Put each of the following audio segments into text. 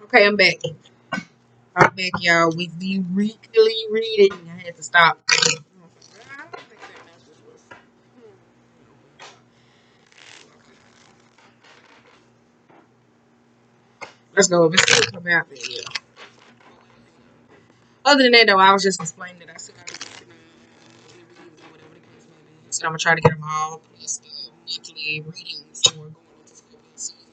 Okay, I'm back. I'm back, y'all, with the weekly reading. I had to stop. Let's go. Let's see what come out there. Yeah. Other than that, though, I was just explaining that I still got to get whatever the case may be. So I'm gonna try to get them all. Plus the monthly readings for going into Scorpio season.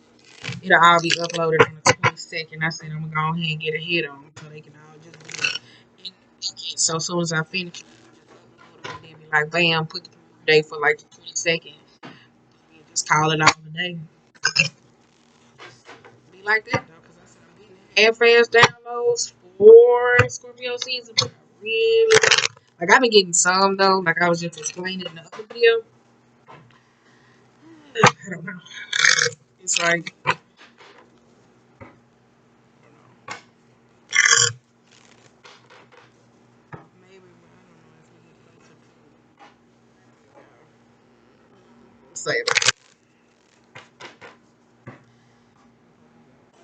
It'll all be uploaded on the 22nd. I said I'm gonna go ahead and get a hit on them so they can all just be in buckets. So as soon as I finish, I'll just upload them and then be like, bam, put the day for like the 22nd. And just call it off a day. Be like that though, because I said I'm getting half-ass downloads for Scorpio season. But I really like I've been getting some though, like I was just explaining in the other video. I don't know. It's like maybe I don't know if we get closer to say it.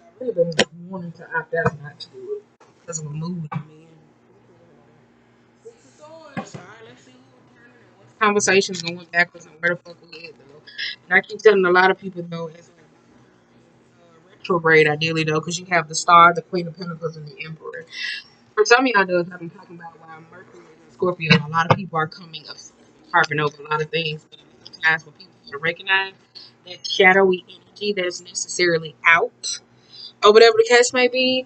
I've really been wanting to opt out not to do it because of a movie I'm in. Conversations going backwards and where the fuck we at though. And I keep telling a lot of people though, it's like retrograde ideally though, because you have the Star, the Queen of Pentacles, and the Emperor. For some of y'all though, I've been talking about why Mercury is in Scorpio. A lot of people are coming up, harping over a lot of things. But sometimes for people to recognize that shadowy energy that is necessarily out, or whatever the case may be,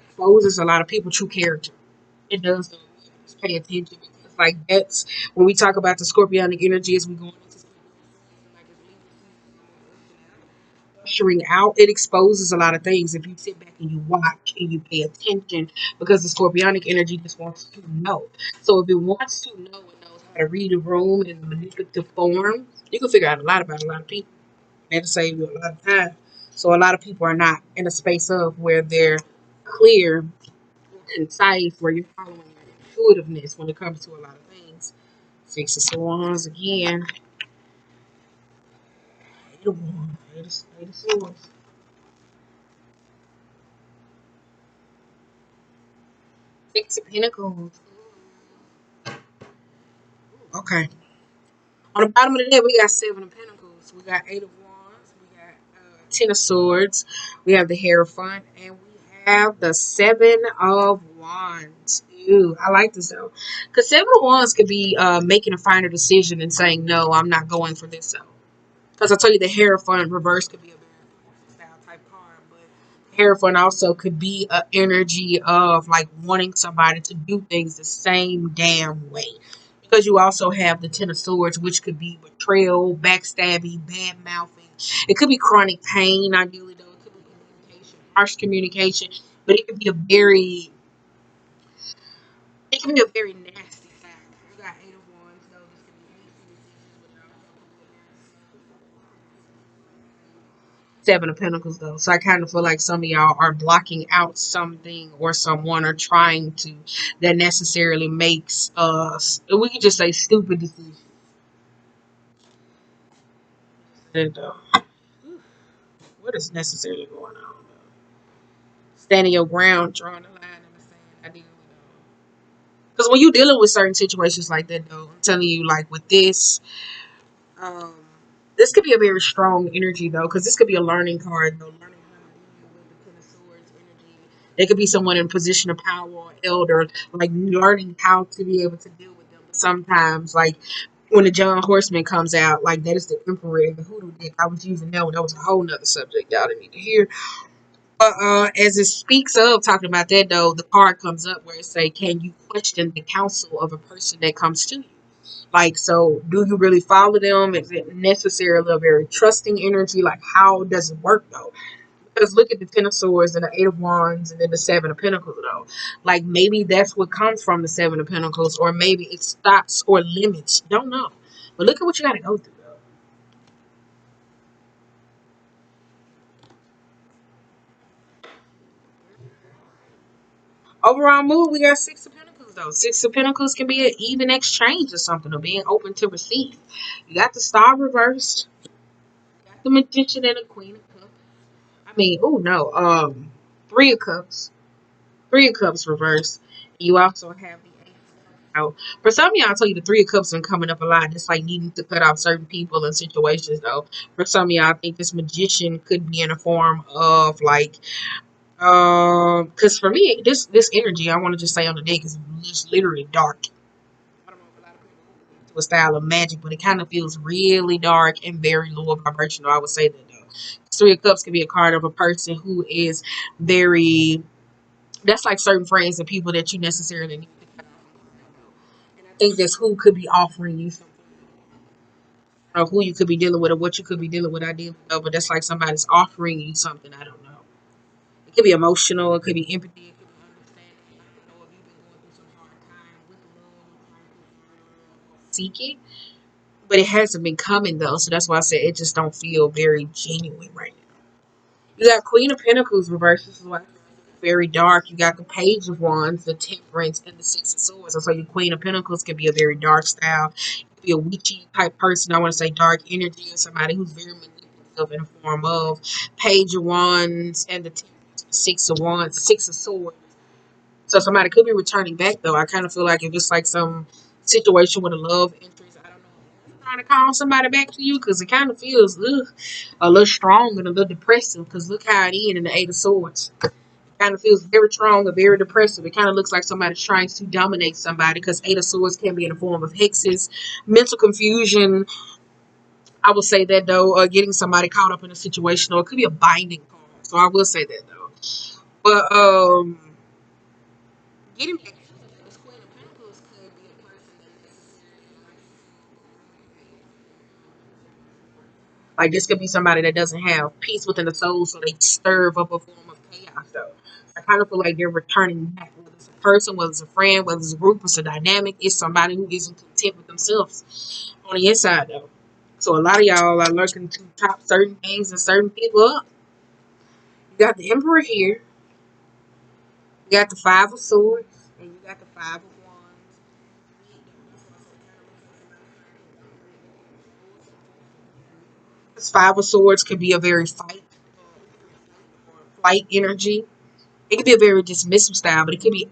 exposes a lot of people true character. It does. So just pay attention because, like, that's when we talk about the Scorpionic energy as we go into ushering out. It exposes a lot of things if you sit back and you watch and you pay attention because the Scorpionic energy just wants to know. So if it wants to know and knows how to read a room in a manipulative form, you can figure out a lot about a lot of people. That'll save you a lot of time. So a lot of people are not in a space of where they're clear, concise, where you're following your intuitiveness when it comes to a lot of things. Six of Swords again. Eight of Wands. Eight of Swords. Six of Pentacles. Okay. On the bottom of the deck, we got Seven of Pentacles. We got Eight of Wands. We got Ten of Swords. We have the Hierophant. And we have the Seven of Wands. Ooh, I like this though. Because Seven of Wands could be making a final decision and saying, no, I'm not going for this. So, because I tell you, the Hierophant reverse could be a very style type card. But Hierophant also could be an energy of like wanting somebody to do things the same damn way. Because you also have the Ten of Swords, which could be betrayal, backstabbing, bad mouthing. It could be chronic pain, ideally, though. It could be communication, harsh communication. But it can be a very nasty fact. You got Eight of Wands, though. This could be Seven of Pentacles, though. So I kind of feel like some of y'all are blocking out something or someone or trying to that necessarily makes us, we can just say stupid decisions. What is necessarily going on? Standing your ground, drawing a line in the sand. I deal with because when you're dealing with certain situations like that, though, I'm telling you, like with this, um, this could be a very strong energy, though, because this could be a learning card, though. Learning how to deal with the Ten of Swords energy. They could be someone in a position of power or elder, like learning how to be able to deal with them. But sometimes, like when the John Horseman comes out, like that is the Emperor and the Hoodoo deck. I was using that one. That was a whole nother subject y'all didn't need to hear. As it speaks of talking about that though, the card comes up where it say, "Can you question the counsel of a person that comes to you?" Like, so do you really follow them? Is it necessarily a very trusting energy? Like, how does it work though? Because look at the Ten of Swords and the Eight of Wands and then the Seven of Pentacles though. Like maybe that's what comes from the Seven of Pentacles, or maybe it stops or limits. Don't know. But look at what you got to go through though. Overall mood, we got Six of Pentacles though. Six of Pentacles can be an even exchange or something, or being open to receive. You got the Star reversed. You got the Magician and the Queen of Cups. I mean, oh no. Three of Cups. Three of Cups reverse. You also have the Ace of Cups. For some of y'all, I tell you the Three of Cups been coming up a lot. It's like needing to cut off certain people and situations, though. For some of y'all, I think this Magician could be in a form of like, because for me, this energy, I want to just say on the deck is just literally dark. I don't know if a lot of people to a style of magic, but it kind of feels really dark and very low vibrational. I would say that though. Three of Cups can be a card of a person who is very. That's like certain friends and people that you necessarily need to cut off. And I think that's who could be offering you something, or who you could be dealing with, or what you could be dealing with. I deal with, but that's like somebody's offering you something. I don't know. It could be emotional. It could be empathy. It could be understanding. I don't know if you've been going through some hard time with love, seeking, but it hasn't been coming though. So that's why I said it just don't feel very genuine right now. You got Queen of Pentacles reversed. This is why it's very dark. You got the Page of Wands, the Temperance, and the Six of Swords. And so your Queen of Pentacles can be a very dark style. It could be a witchy type person. I want to say dark energy, or somebody who's very manipulative in the form of Page of Wands and the Temperance, Six of Wands, Six of Swords. So somebody could be returning back though. I kind of feel like if it's like some situation with a love interest, I don't know, trying to call somebody back to you because it kind of feels a little strong and a little depressive. Because look how it ended in the Eight of Swords. Kind of feels very strong and very depressive. It kind of looks like somebody's trying to dominate somebody because Eight of Swords can be in the form of hexes, mental confusion. I will say that though, getting somebody caught up in a situation, or it could be a binding card. So I will say that though. But getting back to this Queen of Pentacles could be a person that necessarily like this could be somebody that doesn't have peace within the soul, so they stir up a form of chaos though. I kind of feel like they're returning back, whether it's a person, whether it's a friend, whether it's a group, it's a dynamic, it's somebody who isn't content with themselves on the inside though. So a lot of y'all are looking to top certain things and certain people up. You got the Emperor here, you got the Five of Swords, and you got the Five of Wands. This Five of Swords could be a very fight energy. It could be a very dismissive style, but it could be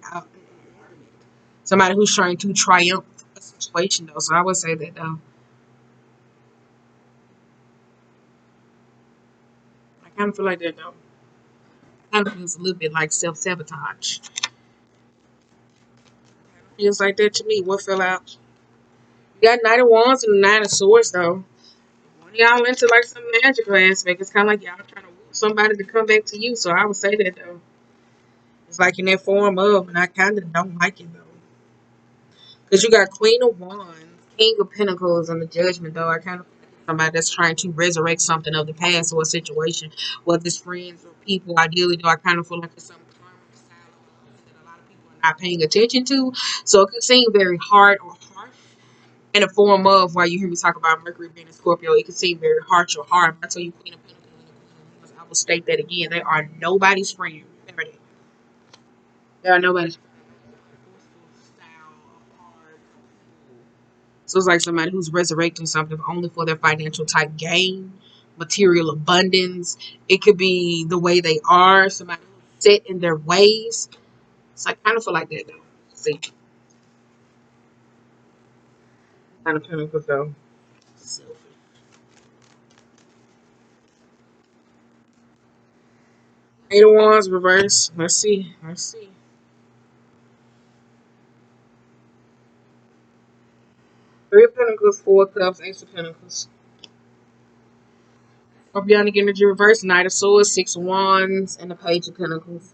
somebody who's trying to triumph a situation though. So I would say that I kind of feel like that though. Kind of feels a little bit like self sabotage. Feels like that to me. What fell out? You got Knight of Wands and the Nine of Swords though. One of y'all into like some magical aspect. It's kind of like y'all trying to woo somebody to come back to you. So I would say that though. It's like in that form of, and I kind of don't like it though. Because you got Queen of Wands, King of Pentacles, and the Judgment, though. I kind of feel like somebody that's trying to resurrect something of the past or a situation, whether it's friends or people. Ideally, though, I kind of feel like it's some karmic style that a lot of people are not paying attention to. So it could seem very hard or harsh in a form of, while you hear me talk about Mercury being a Scorpio, it could seem very harsh or hard. But I tell you, Queen of Pentacles and the Queen of Wands, I will state that again. They are nobody's friend. Remember that. They are nobody's friend. Style of hard. So it's like somebody who's resurrecting something only for their financial type gain, material abundance. It could be the way they are, somebody who's set in their ways. So I kind of feel like that though. See, kind of chemicals though. Selfish. Eight of Wands reverse. Let's see. Let's see. Three of Pentacles, Four of Cups, Ace of Pentacles. Obionic energy reverse. Knight of Swords, Six of Wands, and the Page of Pentacles.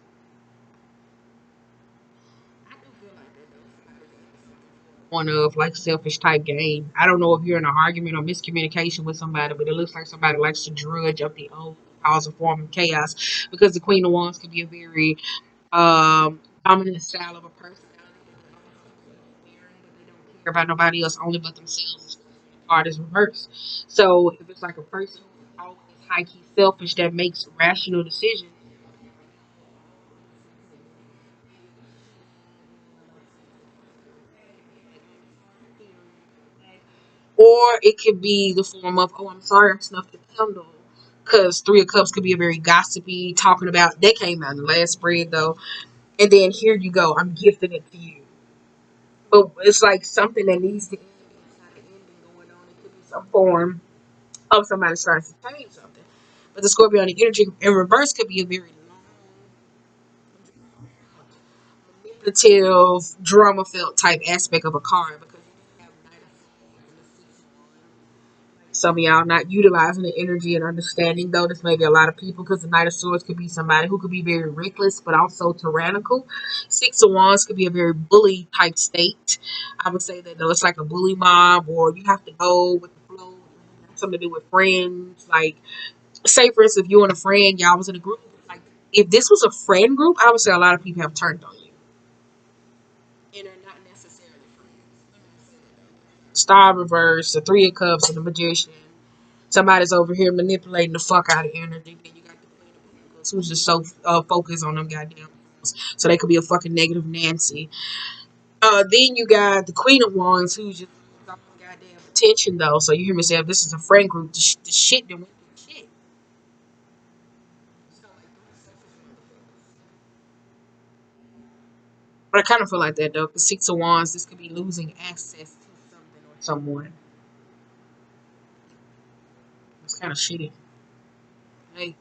One of like selfish type game. I don't know if you're in an argument or miscommunication with somebody, but it looks like somebody likes to drudge up the old, cause a form of chaos because the Queen of Wands could be a very dominant style of a person. They don't care about nobody else, only but themselves. The card is reversed. So if it's like a person who's always high key selfish that makes rational decisions, or it could be the form of, oh, I'm sorry, I snuffed the candle. Because Three of Cups could be a very gossipy, talking about, that came out in the last spread though. And then here you go, I'm gifting it to you. But it's like something that needs to end. It's not an ending going on. It could be some form of somebody starting to change something. But the Scorpio and the energy in reverse could be a very long, manipulative, drama filled type aspect of a card because you have Knight of Swords and the 6 of some of y'all not utilizing the energy and understanding, though. This may be a lot of people because the Knight of Swords could be somebody who could be very reckless but also tyrannical. 6 of Wands could be a very bully type state. I would say that though it's like a bully mob, or you have to go with the flow. Something to do with friends. Like, say for instance, if you and a friend, y'all was in a group. Like, if this was a friend group, I would say a lot of people have turned on you and are not necessarily friends. Star reverse, the 3 of Cups, and the Magician. Somebody's over here manipulating the fuck out of energy. Then you got the Queen of Pentacles, who's just so focused on them goddamn girls. So they could be a fucking negative Nancy. Then you got the Queen of Wands, who's just got goddamn attention though. So you hear me say, if this is a friend group, the shit that went through shit. But I kind of feel like that though, because 6 of Wands, this could be losing access to something or someone. It's kind of shitty. Like,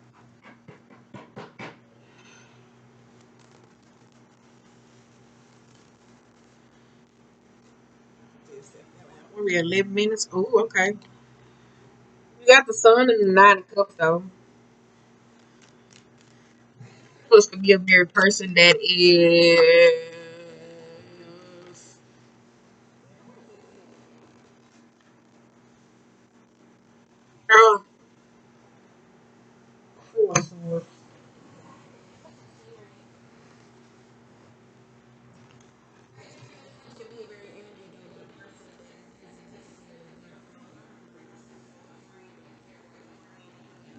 where we at, 11 minutes? Oh, okay. You got the Sun and the 9 of Cups though. Supposed to be a very person that is girl.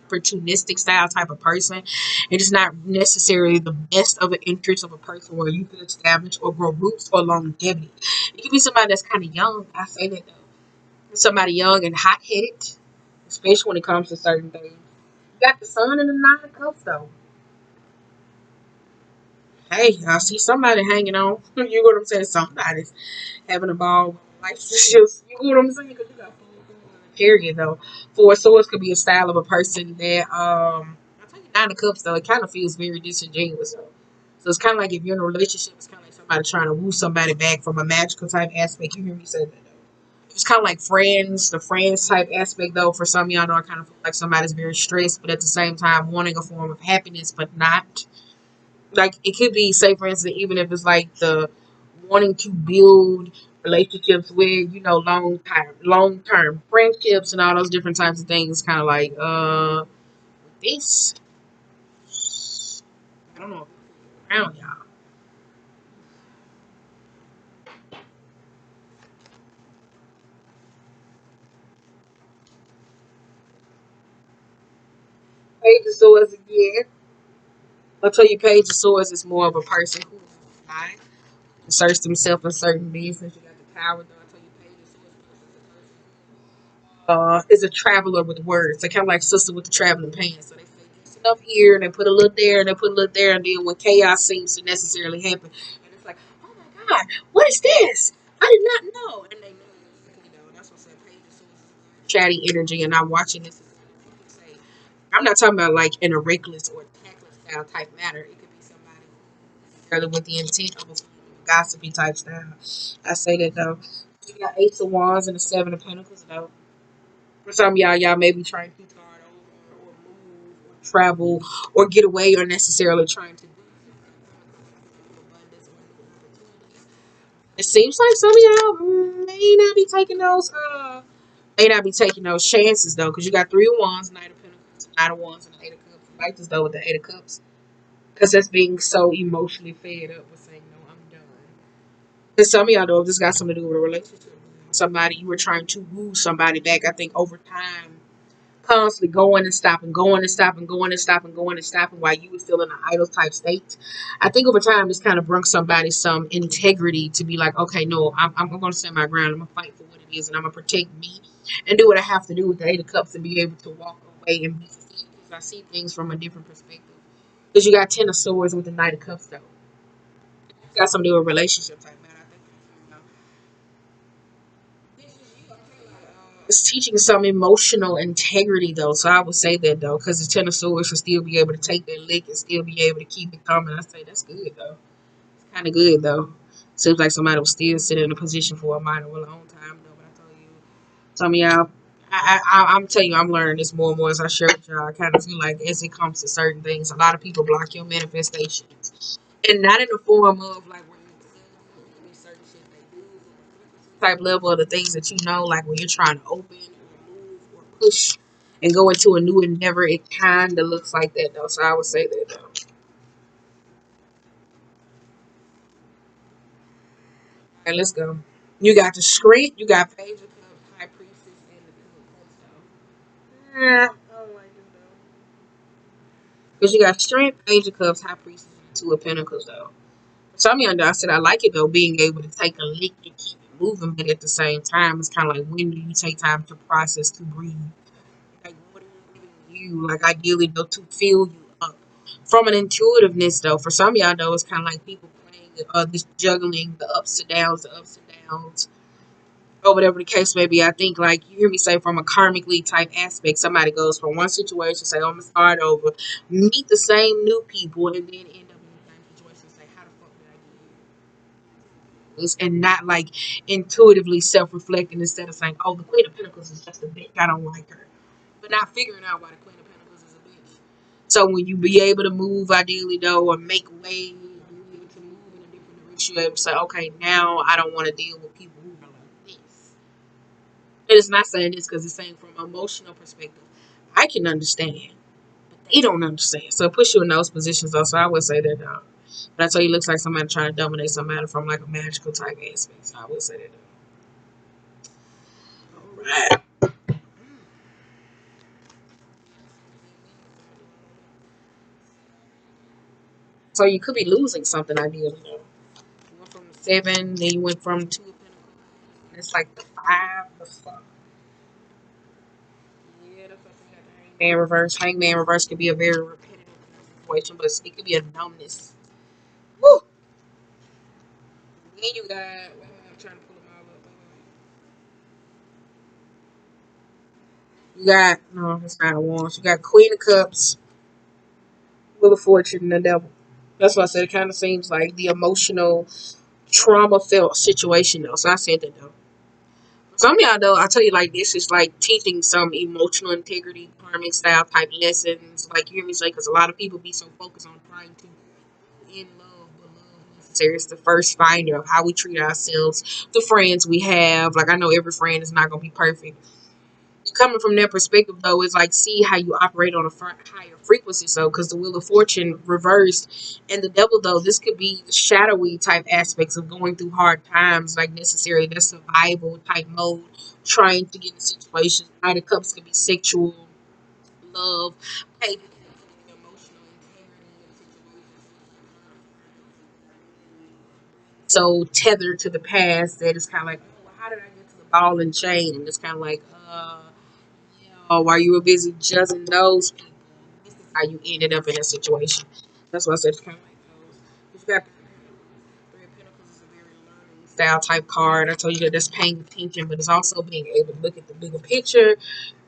Opportunistic style type of person. It is not necessarily the best of an interest of a person where you can establish or grow roots or longevity. It could be somebody that's kind of young. I say that though. Somebody young and hot headed, especially when it comes to certain things. You got the Sun and the 9 of Cups though. Hey, I see somebody hanging on. You know what I'm saying? Somebody's having a ball. Life's just, you know what I'm saying? Because you got period though. 4 of Swords could be a style of a person that I tell you, 9 of Cups though, it kind of feels very disingenuous though. So it's kind of like if you're in a relationship, it's kind of like somebody trying to woo somebody back from a magical type aspect. You hear me say that though. It's kind of like friends, the friends type aspect though. For some of y'all know, I kind of feel like somebody's very stressed, but at the same time wanting a form of happiness, but not. Like it could be, say for instance, even if it's like the wanting to build relationships with, long term friendships and all those different types of things. Kind of like this. I don't know around y'all. Page of Swords again. I'll tell you, Page of Swords is more of a person who inserts themselves in certain business. You got the Tower, though. I tell you, Page of Swords is a traveler with words. They kind of like sister with the traveling pants. So they say just enough here, and they put a little there, and they put a little there, and then when chaos seems to necessarily happen, and it's like, oh my god, what is this? I did not know, and they know. That's what I said. Page of Swords is chatty energy, and I'm watching this. Say, I'm not talking about like in a reckless or tactless style type matter. It could be somebody fairly with the intent of a gossipy type style. I say that though. You got 8 of Wands and the 7 of Pentacles though. For some of y'all may be trying to start over or move or travel or get away or necessarily trying to do abundance or opportunities. It seems like some of y'all may not be taking those chances though, because you got 3 of Wands, Knight of Pentacles, Knight of Wands, and the 8 of Cups. I like this though with the 8 of Cups, because that's being so emotionally fed up with saying no, I'm done. Because some of y'all though, this got something to do with a relationship. Somebody you were trying to woo somebody back. I think over time, constantly going and stopping, going and stopping, going and stopping, going and stopping while you were still in an idle type state. I think over time this kind of brings somebody some integrity to be like, okay, no, I'm going to stand my ground. I'm going to fight for what it is, and I'm going to protect me and do what I have to do with the 8 of Cups and be able to walk away and be fulfilled. I see things from a different perspective. Because you got Ten of Swords with the Knight of Cups, though. It's got something to do with relationship type, man. I think it's teaching some emotional integrity, though. So I would say that, though, because the Ten of Swords should still be able to take that lick and still be able to keep it coming. I say that's good, though. It's kind of good, though. Seems like somebody was still sitting in a position for a minor, well, a long time, though. But I told you, some of y'all, I'm telling you, I'm learning this more and more as I share with y'all. I kind of feel like as it comes to certain things, a lot of people block your manifestations, and not in the form of like where you certain shit they do, type level of the things that you know, like when you're trying to open or move or push and go into a new endeavor, it kind of looks like that though. So I would say that though. All right, let's go. You got the Strength, you got Page of Cups, High Priestess, and the Two of Cups though. Yeah, I don't like this though. Because you got Strength, Page of Cups, High Priestess, and Two of Pentacles though. Some of y'all, I said I like it though, being able to take a lick and keep it moving, but at the same time, it's kind of like when do you take time to process, to breathe? Like, what are you giving you? Like, ideally, though, to fill you up. From an intuitiveness, though, for some of y'all, though, it's kind of like people playing this juggling the ups and downs, or whatever the case may be. I think, like, you hear me say from a karmically type aspect, somebody goes from one situation, say, oh, I'm going to start over, meet the same new people, and then end up in the same situation, say, how the fuck did I get here? And not like intuitively self-reflecting instead of saying, "Oh, the Queen of Pentacles is just a bitch. I don't like her," but not figuring out why the Queen of Pentacles is a bitch. So when you be able to move, ideally though, or make way, be able to move in a different direction, you're able to say, "Okay, now I don't want to deal with people who are like this." And it's not saying this because it's saying from an emotional perspective, I can understand, but they don't understand. So it puts you in those positions though. So I would say that. But I tell you, it looks like somebody trying to dominate somebody from like a magical type aspect. So I would say that. All right. So you could be losing something ideally. You went from the seven, then you went from two of pentacles. And it's like the five, the fuck. Yeah, that's what you got the hangman reverse. Hangman reverse could be a very repetitive situation, but it could be a numbness. Woo! Then you got, I'm trying to pull them all up. You got, no, it's not a wands. You got Queen of Cups, Wheel of Fortune, and the Devil. That's why I said it kind of seems like the emotional trauma felt situation though. So I said that though. Some of y'all though, I tell you like this is like teaching some emotional integrity, karmic style type lessons. Like you hear me say, because a lot of people be so focused on trying to in love, but love necessary. It's the first finder of how we treat ourselves, the friends we have. Like I know every friend is not gonna be perfect, coming from that perspective though is like see how you operate on a higher frequency. So because the Wheel of Fortune reversed and the Devil though, this could be the shadowy type aspects of going through hard times, like necessary that survival type mode, trying to get in situations. Knight of Cups could be sexual love, maybe emotional integrity, so tethered to the past that it's kind of like, oh, well, how did I get to the ball and chain? And it's kind of like, while you were busy judging those people, this is how you ended up in a situation. That's why I said it's kind of like those. You've got Three of Pentacles is a very learning style type card. I told you that that's paying attention, but it's also being able to look at the bigger picture.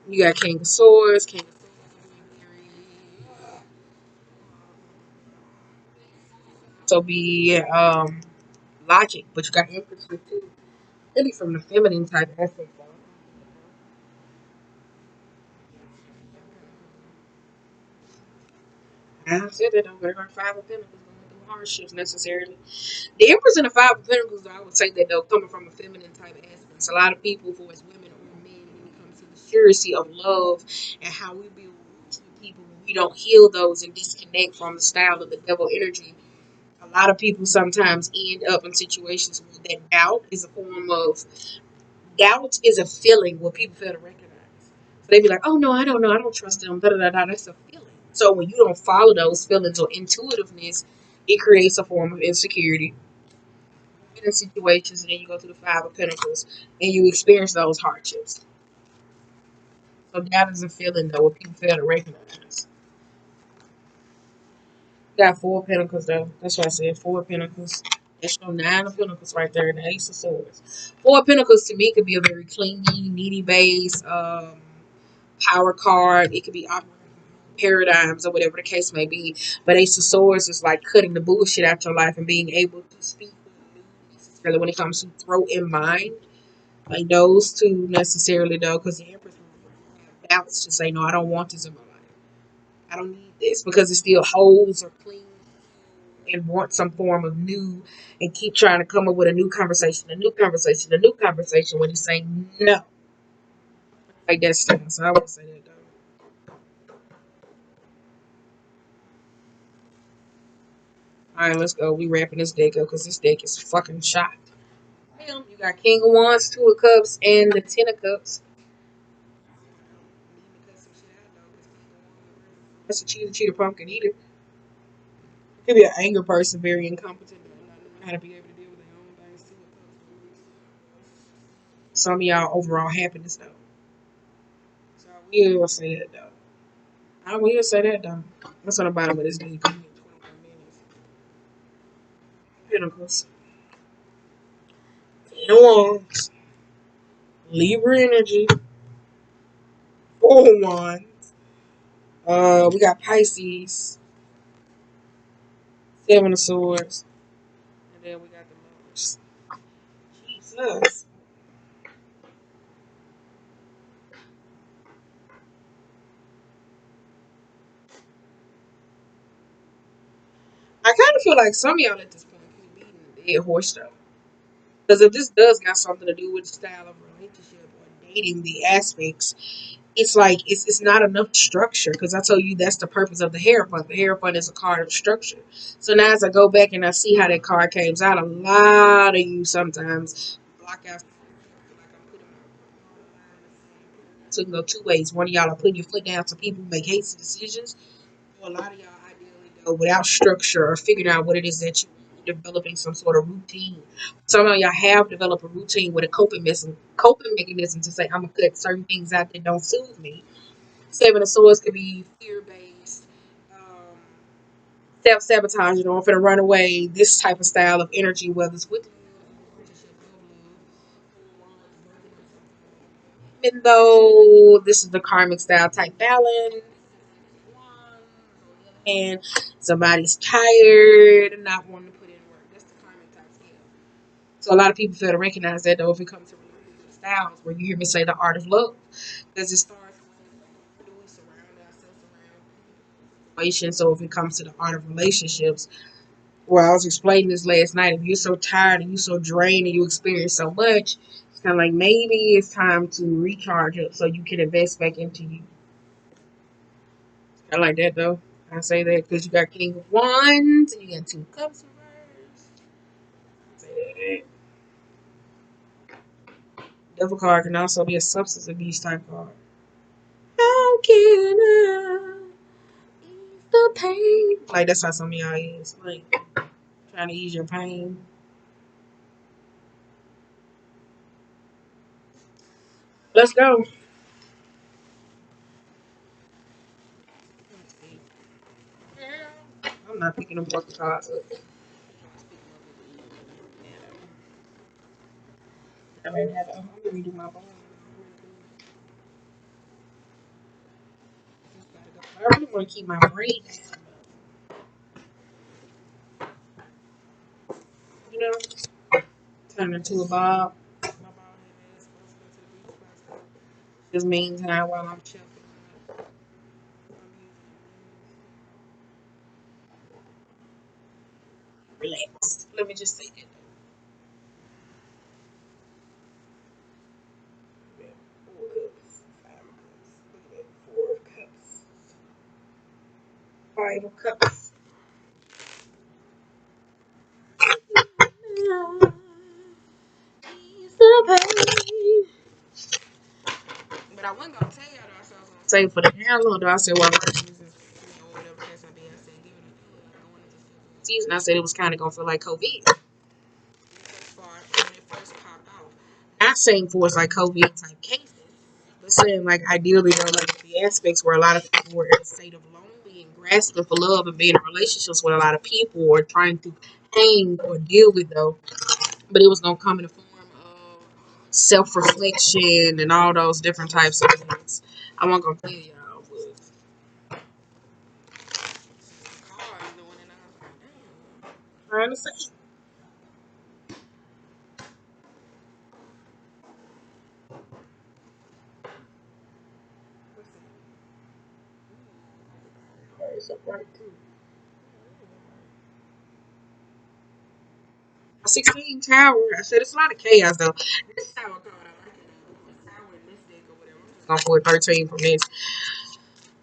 You got King of Swords. King of Swords is very so be logic, but you got Empress here too. Really from the feminine type aspect. I said that don't get her Five of Pentacles going through hardships necessarily. The Empress and the Five of Pentacles, I would say that they're coming from a feminine type aspect. A lot of people, for as women or men, when it comes to the surety of love and how we build roots with people, when we don't heal those and disconnect from the style of the devil energy, a lot of people sometimes end up in situations where that doubt is a form of doubt is a feeling what people fail to recognize. So they be like, oh no, I don't know, I don't trust them, da da da da. That's a feeling. So when you don't follow those feelings or intuitiveness, it creates a form of insecurity in situations, and then you go to the Five of Pentacles and you experience those hardships. So that is a feeling though what people fail to recognize. Got 4 pentacles though. That's why I said 4 pentacles. That's your 9 of pentacles right there in the Ace of Swords. 4 pentacles to me could be a very clingy, needy base, power card. It could be paradigms or whatever the case may be. But Ace of Swords is like cutting the bullshit out your life and being able to speak necessarily when it comes to throat and mind. Like those two necessarily though, because the Empress have doubts to say, no, I don't want this in my life. I don't need this because it still holds or clings and want some form of new and keep trying to come up with a new conversation, a new conversation, a new conversation when he's saying no. Like that's so I would say that though. Alright, let's go. We wrapping this deck up because this deck is fucking shot. Bam, you got King of Wands, 2 of Cups, and the 10 of Cups. That's a cheater, pumpkin eater. Could be an anger person, very incompetent, and not knowing how to be able to deal with their own things too. Some of y'all overall happiness though. So I will say that though. I will say that though. What's on the bottom of this deck? 21 minutes. Pentacles. 10 of Wands. Libra energy. 4 of Wands. We got Pisces. 7 of Swords. And then we got the Lovers. Jesus. I kind of feel like some of y'all at this point could be beating a dead horse though. Because if this does got something to do with the style of relationship or dating, the aspects, it's like it's not enough structure. Because I told you that's the purpose of the Hierophant. The Hierophant is a card of structure. So now as I go back and I see how that card came out, a lot of you sometimes block out. So it can go 2 ways. One of y'all are putting your foot down to people who make hasty decisions. Or a lot of y'all ideally go without structure or figuring out what it is that you developing some sort of routine. Some of y'all have developed a routine with a coping mechanism to say I'm gonna cut certain things out that don't soothe me. 7 of Swords could be fear based, self sabotage. I'm gonna run away. This type of style of energy, whether it's with even though this is the karmic style type balance, and somebody's tired and not wanting to put in work. That's the karmic type scale. So a lot of people fail to recognize that though if it comes to relationship styles, where you hear me say the art of love, because it starts when we surround ourselves around relations. So if it comes to the art of relationships, well, I was explaining this last night. If you're so tired and you're so drained and you experience so much, it's kind of like maybe it's time to recharge up so you can invest back into you. I like that though. I say that because you got King of Wands and you got 2 Cups reversed. Say that. Devil card can also be a substance abuse type card. How can I ease the pain? Like that's how some of y'all is. Like trying to ease your pain. Let's go. I'm not picking them fucking cards up. I'm gonna redo my bone. I really want to keep my brain down, you know, turn into a bob. Just meantime while I'm chilling. Relax. Let me just say that. Yeah, 4 cups, 5 cups, 4 cups, 5 cups. But I wasn't gonna tell y'all though. So I was gonna say for the hair look though. I said, well, whatever case I be, I said, give it a season. I said it was kind of gonna feel like COVID. When it first popped out. Not saying for it's like COVID type cases, but saying like ideally though, like the aspects where a lot of people were in a state of lonely and grasping for love and being in relationships with a lot of people or trying to hang or deal with though. But it was gonna come in the form of self reflection and all those different types of things. I wasn't gonna tell y'all, but cars doing it. I was like, damn. Trying to say. It's up right too. 16 tower. I said it's a lot of chaos though. This tower card, I like it. This tower in this deck or whatever. I'm just gonna put 13 from this.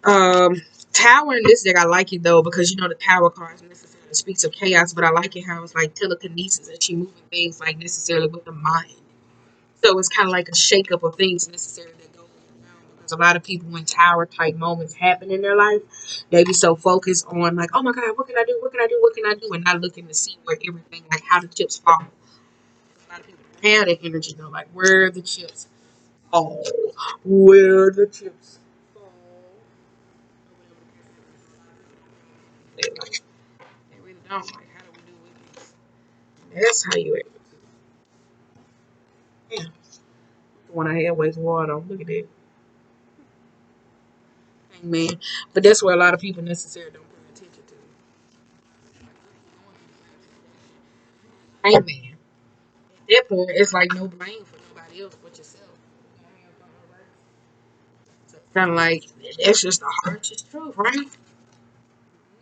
Um, tower in this deck, I like it though because you know the tower cards necessarily speaks of chaos, but I like it how it's like telekinesis and she moving things like necessarily with the mind. So it's kind of like a shakeup of things necessarily that go around because a lot of people when tower type moments happen in their life, they be so focused on like, oh my god, what can I do? What can I do? What can I do? And not looking to see where everything like how the chips fall. A lot of people have that energy though, like where the chips fall, where the chips fall. They like they really don't like how do we do with this? That's how you able to. Yeah, the one I had waste water on. Look at that, man. But that's where a lot of people necessarily don't pay attention to. Amen. At that point, it's like no blame for nobody else but yourself. So kind of like that's just the harshest truth, right? It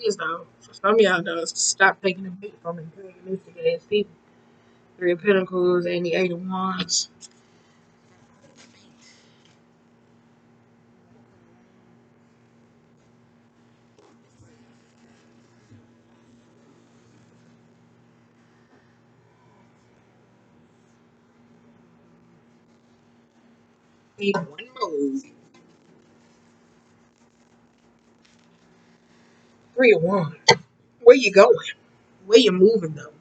is though. For some of y'all though, stop taking the bait from imperialistic ass people. Three of Pentacles and the Eight of Wands. Need one more. Three of Wands. Where you going? Where you moving though?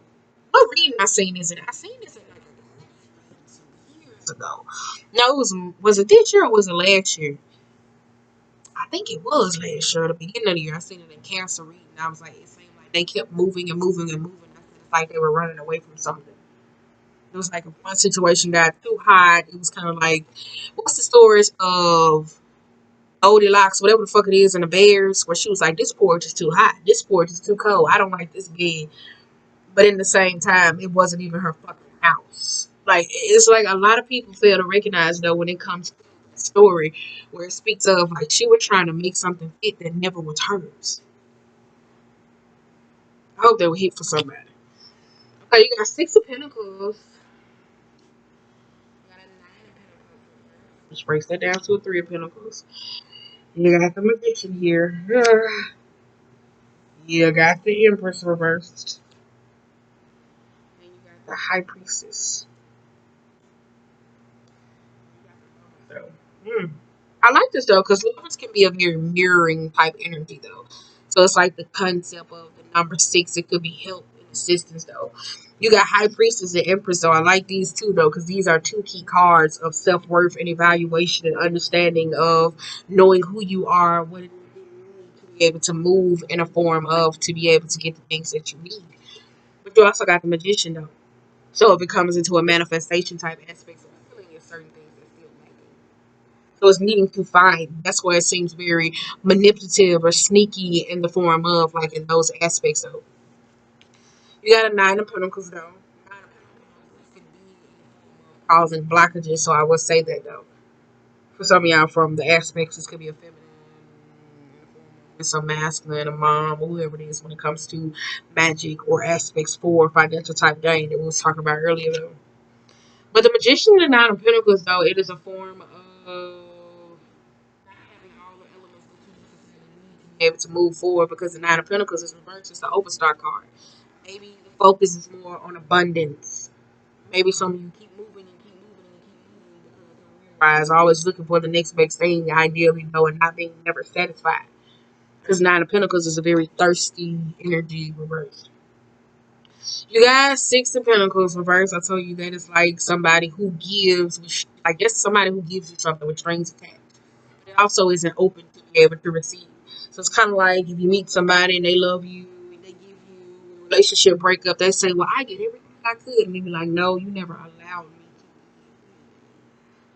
What reading I seen this in? I seen this in like some years ago. No, was it this year or was it last year? I think it was last year, the beginning of the year. I seen it in Cancer reading. I was like, it seemed like they kept moving and moving and moving. I said it's like they were running away from something. It was like if one situation got too hot, it was kind of like, what's the stories of Goldilocks, whatever the fuck it is, and the bears, where she was like, this porch is too hot, this porch is too cold, I don't like this bed. But in the same time, it wasn't even her fucking house. Like it's like a lot of people fail to recognize though when it comes to the story where it speaks of like she was trying to make something fit that never was hers. I hope that would hit for somebody. Okay, you got Six of Pentacles. You got a Nine of Pentacles. Which breaks that down to a Three of Pentacles. You got the Magician here. You got the Empress reversed. And you got the High Priestess. So, I like this though because lovers can be a very mirroring type energy though. So it's like the concept of the number six. It could be help and assistance though. You got High Priestess and Empress though. I like these two though because these are two key cards of self worth and evaluation and understanding of knowing who you are, what it is to be able to move in a form of to be able to get the things that you need. But you also got the Magician though. So it becomes into a manifestation type aspect of feeling of certain things that feel like so it's needing to find. That's where it seems very manipulative or sneaky in the form of like in those aspects. So you got a Nine of Pentacles though. Nine of Pentacles could be causing blockages. So I would say that though. For some of y'all from the aspects, this could be a feminine, it's a masculine, a mom, or whoever it is when it comes to magic or aspects for financial type gain that we was talking about earlier though. But the Magician and the Nine of Pentacles though, it is a form of having all the elements that you need to be able to move forward because the Nine of Pentacles is reversed. It's the Overstar card. Maybe the focus is more on abundance. Maybe some of you keep moving and keep moving and keep moving because you realize always looking for the next best thing, ideally, though, and not being never satisfied. Because Nine of Pentacles is a very thirsty energy reversed. You guys, Six of Pentacles reverse. I told you that it's like somebody who gives, I guess somebody who gives you something with strings attached. It also isn't open to be able to receive. So So it's kind of like if you meet somebody and they love you and they give you a relationship breakup, they say, "Well, I did everything I could," and they be like, "No, you never allowed me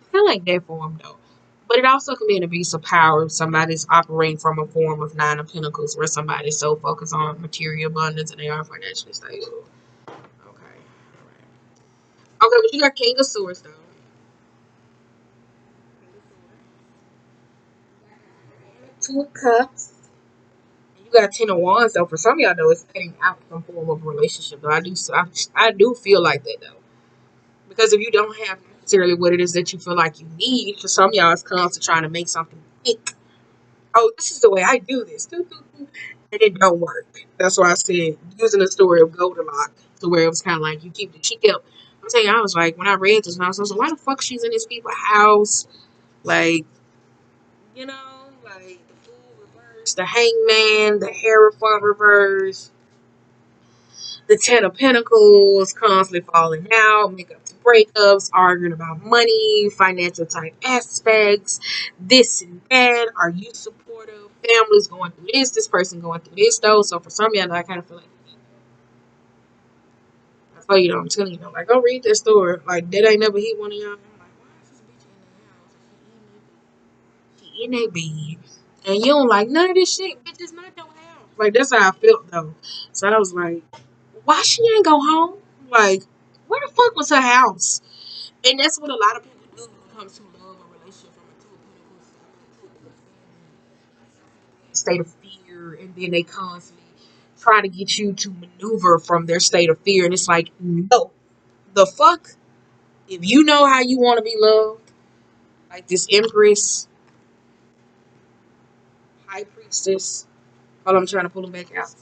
to." Kind of like that for them though. But it also can be an abuse of power if somebody's operating from a form of Nine of Pentacles where somebody's so focused on material abundance and they are financially stable. Okay. Okay, but you got King of Swords though. Two of Cups. You got Ten of Wands though. For some of y'all though, it's heading out some form of relationship though. I do feel like that though. Because if you don't have necessarily what it is that you feel like you need, for some of y'all, it's comes to trying to make something quick. Oh, this is the way I do this. And it don't work. That's why I said using the story of Goldilocks to where it was kind of like you keep the she kept. I'm saying I was like when I read this, and I was like, why the fuck she's in this people's house? Like like the Fool reverse, the Hangman, the Hierophant reverse, the Ten of Pentacles, constantly falling out, makeup to breakups, arguing about money, financial type aspects, this and that. Are you supportive? Families going through this person going through this though. So for some of y'all, I kind of feel like I tell you though, I'm telling you though, like go read that story. Like that ain't never hit one of y'all. I'm like, why is this bitch in the house? She in that bed. And you don't like none of this shit, bitch. It's not your house. Like that's how I felt though. So I was like, why she ain't go home? Like, where the fuck was her house? And that's what a lot of people do when it comes to love or relationship from a two of pentacles state of fear, and then they constantly try to get you to maneuver from their state of fear. And it's like, no, the fuck? If you know how you want to be loved, like this Empress, High Priestess. Hold on, I'm trying to pull them back out.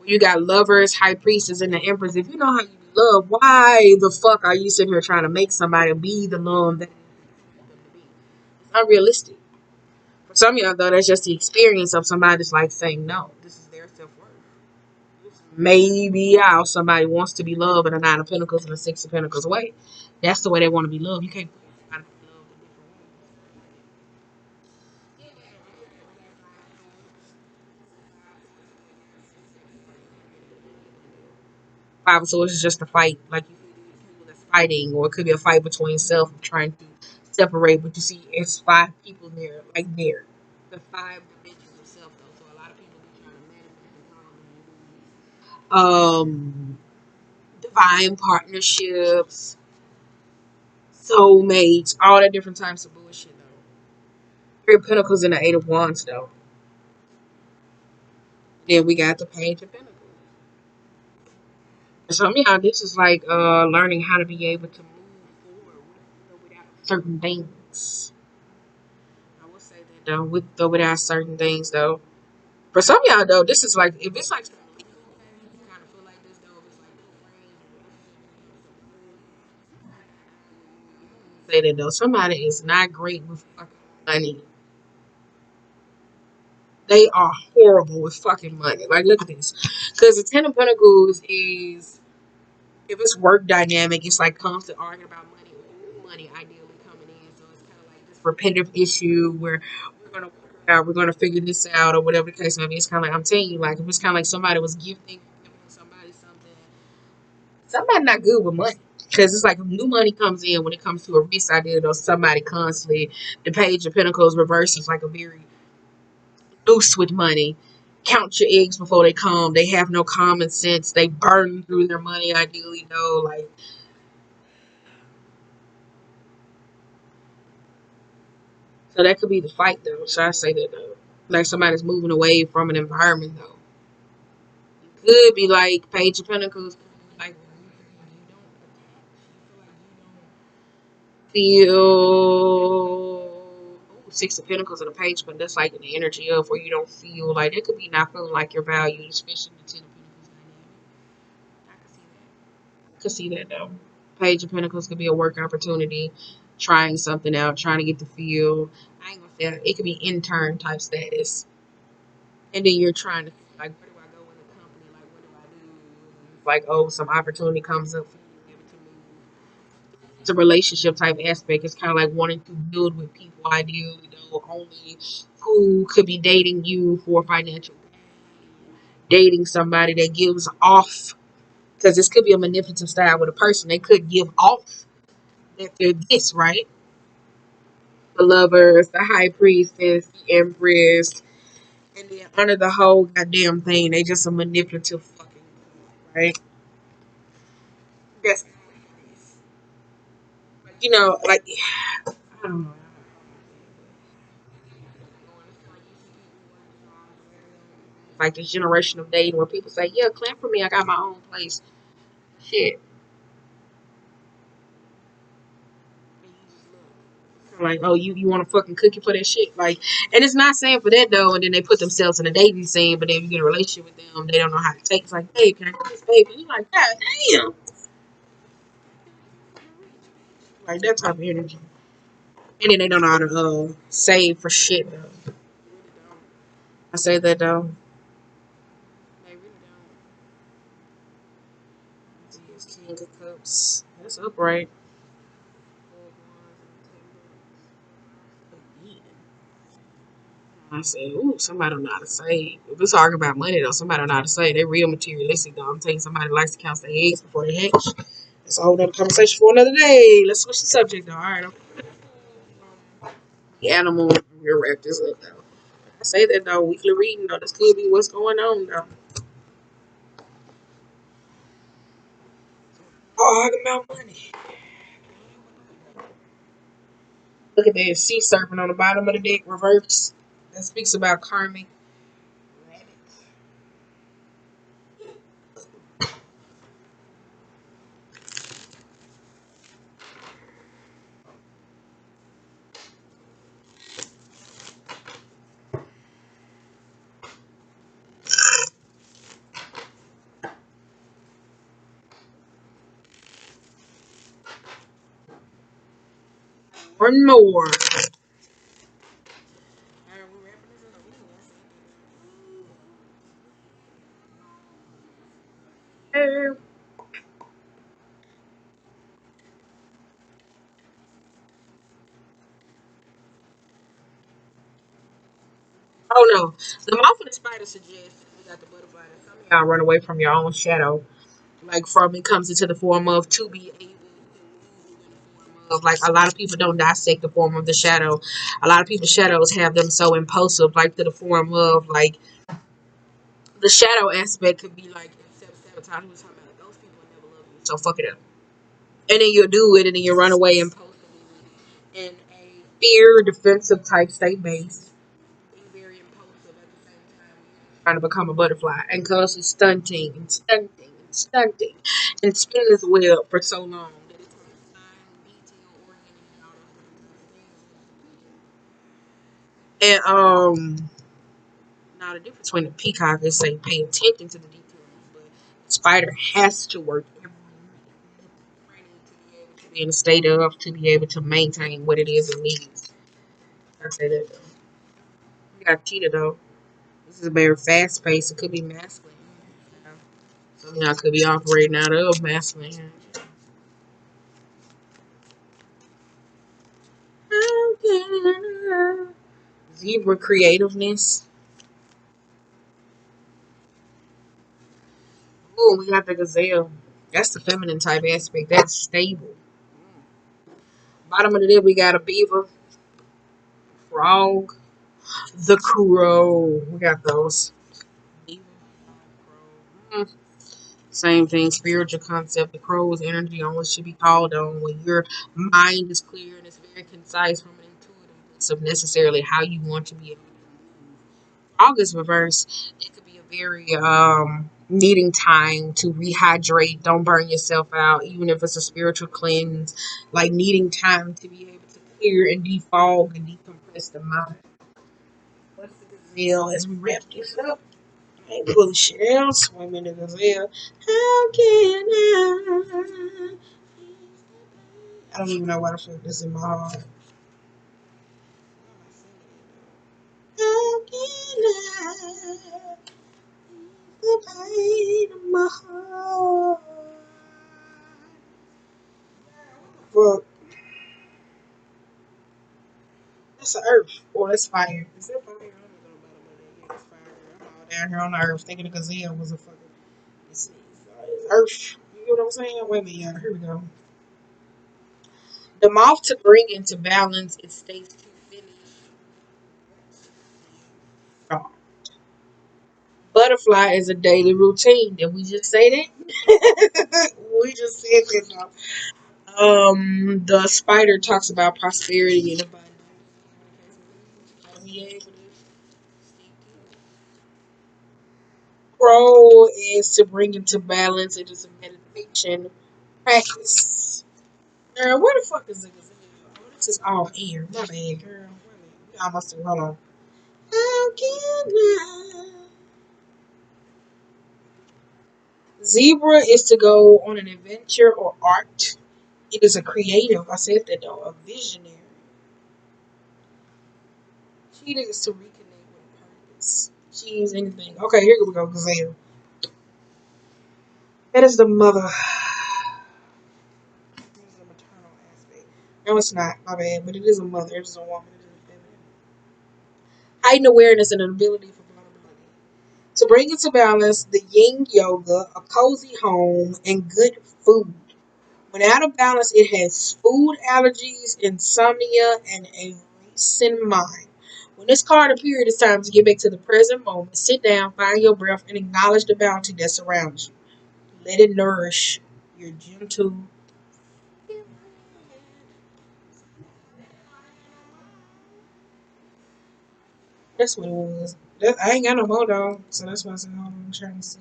You got lovers, high priestess, and the empress. If you know how you love, why the fuck are you sitting here trying to make somebody be the love that it's unrealistic? For some of y'all, though, that's just the experience of somebody's like saying no. This is their self worth. Maybe how somebody wants to be loved in a Nine of Pentacles and a Six of Pentacles way. That's the way they want to be loved. You can't put somebody to be loved a different way. Five of Swords is just a fight, like you people that's fighting, or it could be a fight between self trying to separate. But you see, it's five people there, like there, the five dimensions of self, though. So a lot of people be trying to manifest divine partnerships, soulmates, all that different types of bullshit, though. Three of Pentacles and the Eight of Wands, though. Then we got the Page of Pentacles. So yeah, this is like learning how to be able to move forward without certain things. I will say that though, with though without certain things though. For some of y'all though, this is like if it's like you kind of feel like this though, if it's like say that though, somebody is not great with fucking money. They are horrible with fucking money. Like look at this, because the Ten of Pentacles is if it's work dynamic, it's like constant arguing about money ideally coming in. So it's kind of like this repetitive issue where we're gonna work it out, we're gonna figure this out, or whatever the case may be. It's kind of like I'm telling you, like if it's kind of like somebody was giving somebody something, somebody not good with money. Because it's like if new money comes in when it comes to a risk idea, or somebody constantly, the Page of Pentacles reverse is like a very loose with money. Count your eggs before they come. They have no common sense. They burn through their money ideally, though. Like so that could be the fight though. So I say that though. Like somebody's moving away from an environment though. It could be like Page of Pentacles, like you don't feel Six of Pentacles and a Page, but that's like the energy of where you don't feel like it could be not feeling like you're valued, especially the Ten of Pentacles dynamic. I can see that. I can see that though. Page of Pentacles could be a work opportunity, trying something out, trying to get the feel. I ain't gonna say it, it could be intern type status. And then you're trying to like, where do I go in the company? Like, what do I do? Like, oh, some opportunity comes up for you to move. It's a relationship type aspect. It's kind of like wanting to build with people, ideally, though, only who could be dating you for financial, dating somebody that gives off, because this could be a manipulative style with a person. They could give off that they're this, right? The lovers, the high priestess, the empress, and then under the whole goddamn thing, they just a manipulative fucking, right? That's, like, I don't know. Like this generation of dating where people say, "Yeah, clap for me. I got my own place." Shit. Like, oh, you want a fucking cookie for that shit? Like, and it's not saying for that though. And then they put themselves in a dating scene, but then you get a relationship with them, they don't know how to take. It's like, babe, can I get this, babe? And you're like, God damn, like that type of energy. And then they don't know how to save for shit though. I say that though. They really don't. It's King of Cups. That's upright. I say, ooh, somebody don't know how to save. If we're talking about money though, somebody don't know how to save. They real materialistic though. I'm telling you, somebody likes to count their eggs before they hatch. That's a whole other conversation for another day. Let's switch the subject though. All right, the animal. We'll wrap this up though. I say that though, weekly reading though. This could be what's going on though. Oh, talking about money. Look at that sea serpent on the bottom of the deck, reverse. That speaks about karmic rabbits. One more. Oh no, the mouth of the spider suggests we got the butterfly. That some of y'all run away from your own shadow. Like from it comes into the form of to be able of like a lot of people don't dissect the form of the shadow. A lot of people's shadows have them so impulsive, like to the form of like the shadow aspect could be like instead of sabotage, we were talking about like, those people will never love you, so fuck it up. And then you'll do it, and then you run away impulsively in a fear defensive type state base. Being very impulsive at the same time, trying to become a butterfly and constantly stunting and stunting and stunting and spinning this web for so long that it's detail oriented and all those things. And now the difference between the peacock is say pay attention to the details, but the spider has to work every minute to be able to be in a state of to be able to maintain what it is it needs. I say that though. We got cheetah though. This is a very fast pace. It could be masculine. Yeah. Some of y'all could be operating out of masculine. Zebra creativeness. Oh, we got the gazelle. That's the feminine type aspect. That's stable. Bottom of the deck, we got a beaver, frog, the crow. We got those. Beaver, frog, crow. Same thing, spiritual concept. The crow's energy on what should be called on when your mind is clear and it's very concise from an intuitive of necessarily how you want to be able to August reverse, it could be a very needing time to rehydrate. Don't burn yourself out, even if it's a spiritual cleanse. Like needing time to be able to clear and defog and decompress the mind. What's the gazelle as we wrap this up? I ain't pulling shit out. Swim in the gazelle. How can I don't even know why I feel this in my heart. How can I? The pain of my heart. fuck? That's the earth. Or that's fire. Is that fire? I don't know about it, but yeah, it's fire. I'm all down here on the earth thinking the gazelle was a fucking. It's earth. You know what I'm saying? Wait a minute, yeah. Here we go. The moth to bring into balance its state to finish. Oh. Butterfly is a daily routine. Did we just say that? We just said that. The spider talks about prosperity and abundance. Be able to grow is to bring into balance. It is a meditation practice. Girl, where the fuck is the gazelle? Oh, this is all air. My bad, girl. We almost through. Hold on. How can I? Zebra is to go on an adventure or art. It is a creative. I said that though. A visionary. Cheetah is to reconnect with a purpose. Choose anything. Okay, here we go. Gazelle. That is the mother. It is a maternal aspect. No, it's not. My bad. But it is a mother. It is a woman. It is a feminine. Heightened awareness and an ability for vulnerability. To bring it to balance, the yin yoga, a cozy home, and good food. When out of balance, it has food allergies, insomnia, and a racing mind. When this card appears, it's time to get back to the present moment. Sit down, find your breath, and acknowledge the bounty that surrounds you. Let it nourish your gentle. That's what it was. I ain't got no more though, so that's why I said, hold on, I'm trying to see.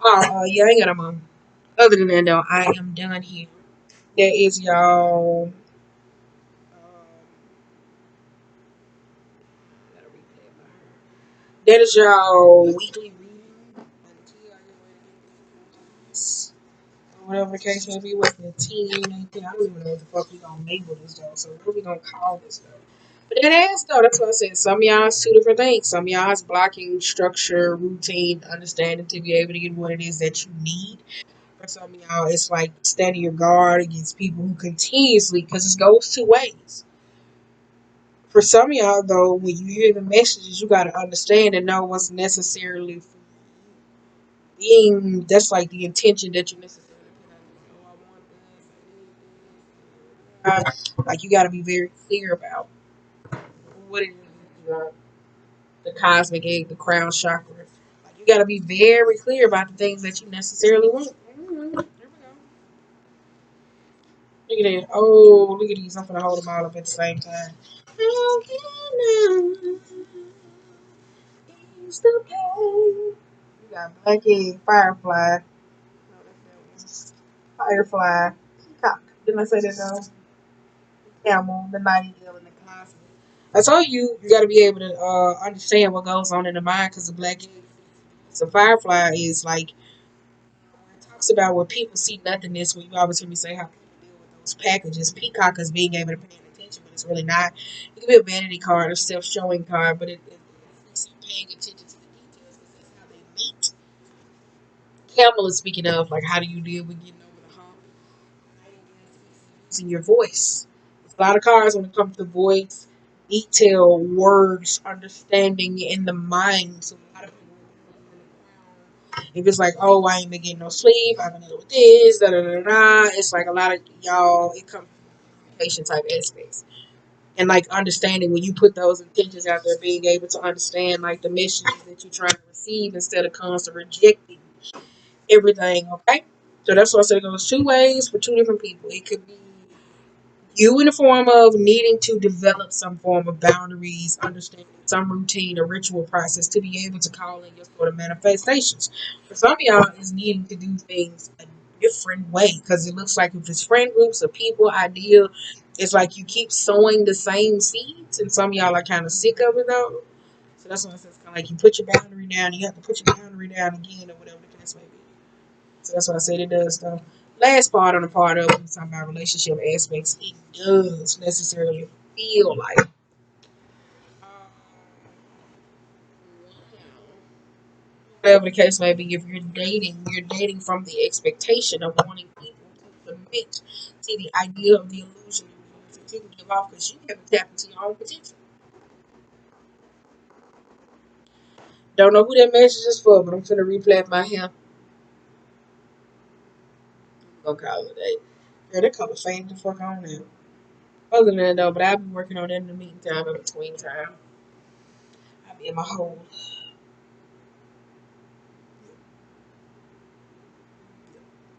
Oh, yeah, I ain't got no more. Other than that, though, I am done here. That is y'all. Gotta replay it by her. That is y'all weekly reading. Whatever the case may be with the 18, 19. I don't even know what the fuck we gonna label this though. So what are we gonna call this though? But that ass though, that's what I said. Some of y'all is two different things. Some of y'all is blocking structure, routine, understanding to be able to get what it is that you need. For some of y'all, it's like standing your guard against people who continuously, because it goes two ways. For some of y'all though, when you hear the messages, you gotta understand and know what's necessarily for being. That's like the intention that you necessarily put out. Like you got to be very clear about what it is you want. The cosmic egg, the crown chakra. Like you got to be very clear about the things that you necessarily want. There we go. Look at that. Oh, look at these. I'm gonna hold them all up at the same time. How can I ease the pain? You got black egg, firefly. No, that's that one. Firefly. Peacock. Didn't I say that though? Camel, the nightingale, and the cosmic. I told you, you got to be able to understand what goes on in the mind because the black egg, so firefly is like it talks about where people see nothingness. When you always hear me say how people deal with those packages. Peacock is being able to pay attention, but it's really not. It can be a vanity card, a self-showing card, but it's paying attention to the details because that's how they mate. Camel is speaking of like how do you deal with getting over the hump, using your voice. There's a lot of cards when it comes to voice, detail, words, understanding in the mind. So a lot of people, if it's like, oh, I ain't been getting no sleep, I've been dealing with this, da da da da. It's like a lot of y'all. It comes from patient type aspects. And like understanding when you put those intentions out there, being able to understand like the messages that you're trying to receive instead of constant rejecting everything. Okay, so that's why I said it goes two ways for two different people. It could be you in the form of needing to develop some form of boundaries, understanding some routine or ritual process to be able to call in your sort of manifestations. For some of y'all, is needing to do things a different way because it looks like if it's friend groups or people, idea, it's like you keep sowing the same seeds, and some of y'all are kind of sick of it though. So that's why I said it's kind of like you put your boundary down, you have to put your boundary down again, or whatever the case may be. So that's what I said it does though. Last part on the part of talking about relationship aspects, it does necessarily feel like Whatever the case may be, if you're dating from the expectation of wanting people to submit to the idea of the illusion that you can give off because you haven't tapped into your own potential. Don't know who that message is for, but I'm finna replay it my hair. I'm gonna call it a day. Girl, that color faded the fuck on now. Other than that though, but I've been working on that in the meantime, in between time. I'll be in my hole.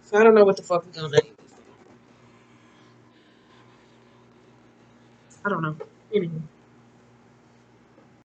So I don't know what the fuck we're gonna do. I don't know. Anyway.